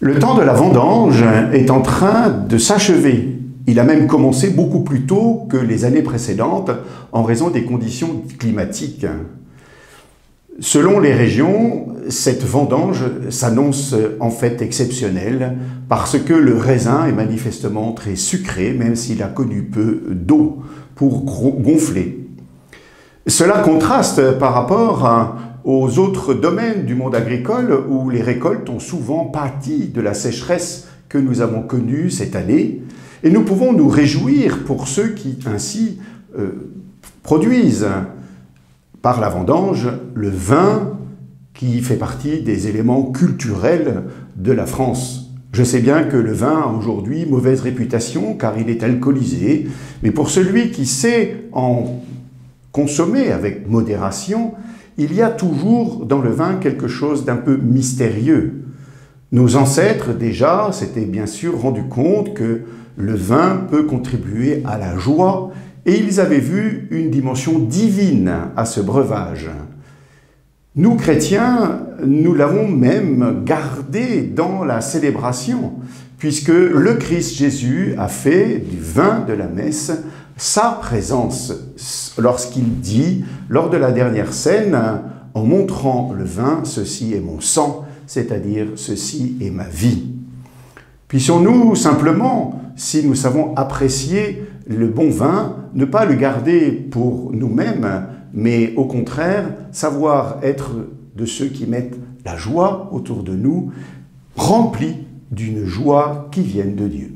Le temps de la vendange est en train de s'achever. Il a même commencé beaucoup plus tôt que les années précédentes en raison des conditions climatiques. Selon les régions, cette vendange s'annonce en fait exceptionnelle parce que le raisin est manifestement très sucré, même s'il a connu peu d'eau pour gonfler. Cela contraste par rapport aux autres domaines du monde agricole où les récoltes ont souvent pâti de la sécheresse que nous avons connue cette année. Et nous pouvons nous réjouir pour ceux qui ainsi produisent par la vendange le vin qui fait partie des éléments culturels de la France. Je sais bien que le vin a aujourd'hui mauvaise réputation car il est alcoolisé, mais pour celui qui sait en consommer avec modération, il y a toujours dans le vin quelque chose d'un peu mystérieux. Nos ancêtres déjà s'étaient bien sûr rendus compte que le vin peut contribuer à la joie et ils avaient vu une dimension divine à ce breuvage. Nous, chrétiens, nous l'avons même gardé dans la célébration, puisque le Christ Jésus a fait du vin de la messe sa présence lorsqu'il dit, lors de la dernière scène, en montrant le vin, « Ceci est mon sang », c'est-à-dire « Ceci est ma vie ». Puissions-nous simplement, si nous savons apprécier le bon vin, ne pas le garder pour nous-mêmes, mais au contraire, savoir être de ceux qui mettent la joie autour de nous, remplis d'une joie qui vienne de Dieu.